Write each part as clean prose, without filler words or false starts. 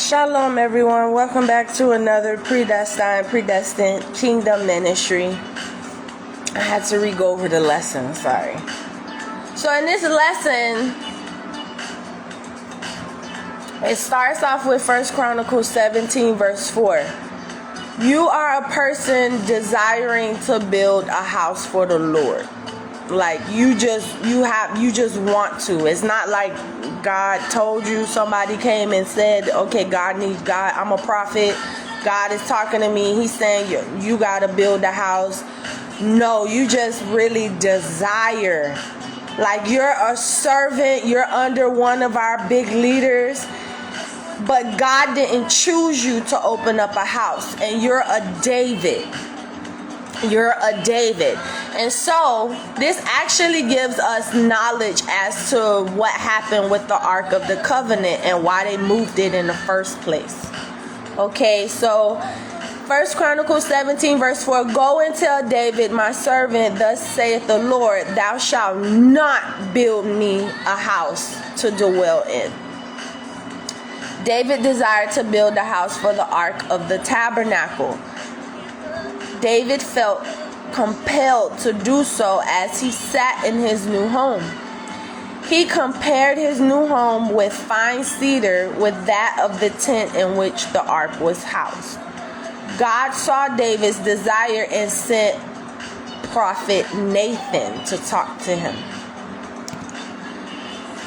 Shalom, everyone. Welcome back to another predestined kingdom ministry. I had to re-go over the lesson. Sorry. So in this lesson, it starts off with 1 Chronicles 17, verse 4. You are a person desiring to build a house for the Lord. Like you just want to. It's not like God told you, somebody came and said, okay, God, I'm a prophet. God is talking to me. He's saying you got to build a house. No, you just really desire. Like you're a servant. You're under one of our big leaders. But God didn't choose you to open up a house. And you're a David. You're a David. And so this actually gives us knowledge as to what happened with the Ark of the Covenant and why they moved it in the first place. Okay, so 1 Chronicles 17 verse 4, go and tell David, my servant, thus saith the Lord, thou shalt not build me a house to dwell in. David desired to build a house for the Ark of the Tabernacle. David felt compelled to do so as he sat in his new home. He compared his new home with fine cedar with that of the tent in which the ark was housed. God saw David's desire and sent prophet Nathan to talk to him.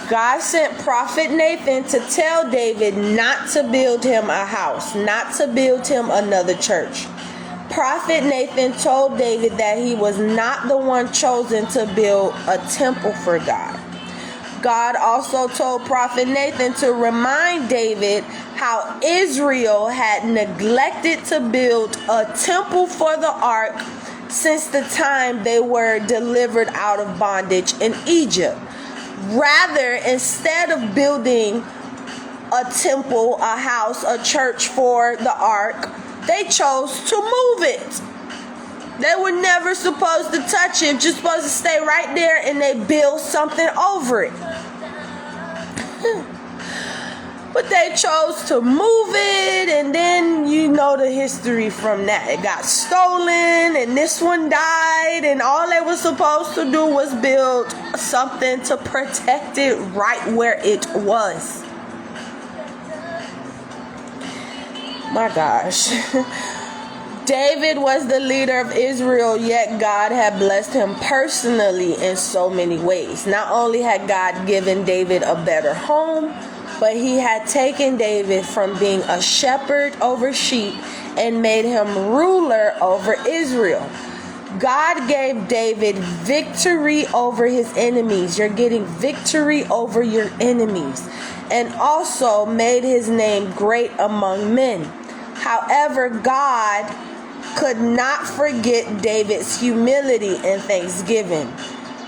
God sent prophet Nathan to tell David not to build him a house, not to build him another church. Prophet Nathan told David that he was not the one chosen to build a temple for God. God also told Prophet Nathan to remind David how Israel had neglected to build a temple for the ark since the time they were delivered out of bondage in Egypt. Rather, instead of building a temple, a house, a church for the ark, they chose to move it. They were never supposed to touch it, just supposed to stay right there, and they built something over it. But they chose to move it, and then you know the history from that. It got stolen, and this one died, and all they were supposed to do was build something to protect it right where it was. My gosh. David was the leader of Israel, yet God had blessed him personally in so many ways. Not only had God given David a better home, but he had taken David from being a shepherd over sheep and made him ruler over Israel. God gave David victory over his enemies. You're getting victory over your enemies. And also made his name great among men. However, God could not forget David's humility and thanksgiving.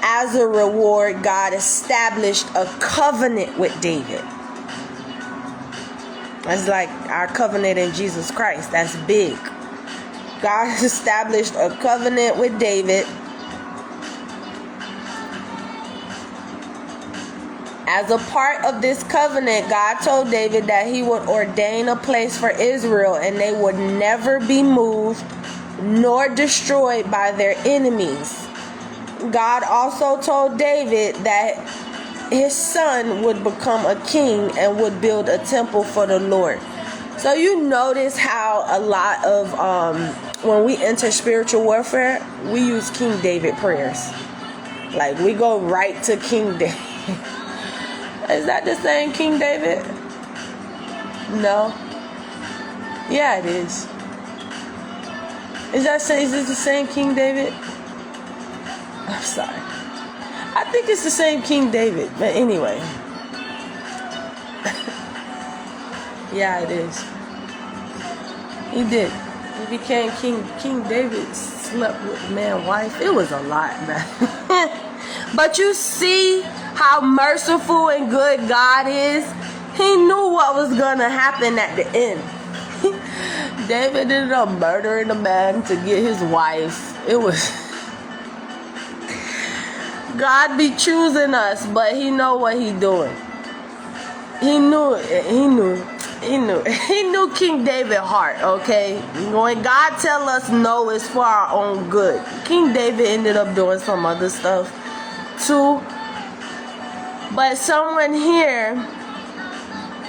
As a reward, God established a covenant with David. That's like our covenant in Jesus Christ. That's big. God established a covenant with David. As a part of this covenant, God told David that he would ordain a place for Israel and they would never be moved nor destroyed by their enemies. God also told David that his son would become a king and would build a temple for the Lord. So you notice how a lot of, when we enter spiritual warfare, we use King David prayers. Like we go right to King David. Is that the same King David? No. Yeah, it is. Is it the same King David? I'm sorry. I think it's the same King David, but anyway. Yeah, it is. He did. He became king. King David slept with man's wife. It was a lot, man. But you see how merciful and good God is. He knew what was going to happen at the end. David ended up murdering a man to get his wife. It was... God be choosing us, but he know what he doing. He knew He knew King David's heart, okay? When God tell us no, it's for our own good. King David ended up doing some other stuff too. But someone here,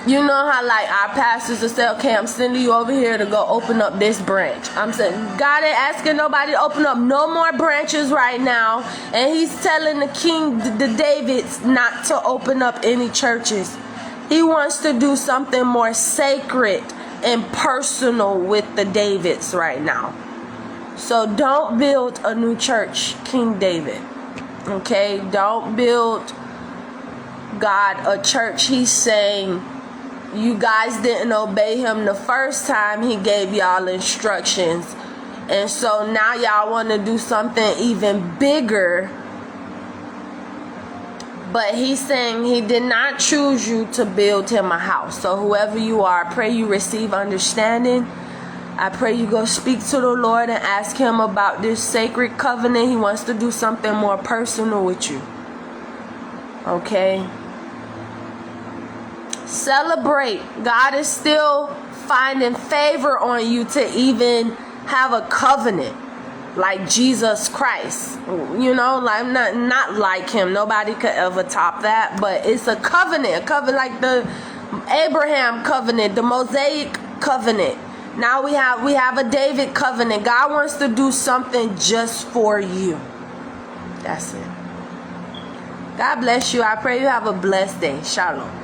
you know how like our pastors will say, okay, I'm sending you over here to go open up this branch. I'm saying, God ain't asking nobody to open up no more branches right now. And he's telling the king, the Davids, not to open up any churches. He wants to do something more sacred and personal with the Davids right now. So don't build a new church, King David. Okay? Don't build God a church. He's saying, you guys didn't obey him the first time he gave y'all instructions. And so now y'all want to do something even bigger. But he's saying he did not choose you to build him a house. So whoever you are, I pray you receive understanding. I pray you go speak to the Lord and ask him about this sacred covenant. He wants to do something more personal with you. Okay? Celebrate. God is still finding favor on you to even have a covenant like Jesus Christ. You know, like not like him. Nobody could ever top that. But it's a covenant. A covenant like the Abraham covenant, the Mosaic covenant. Now we have a David covenant. God wants to do something just for you. That's it. God bless you. I pray you have a blessed day. Shalom.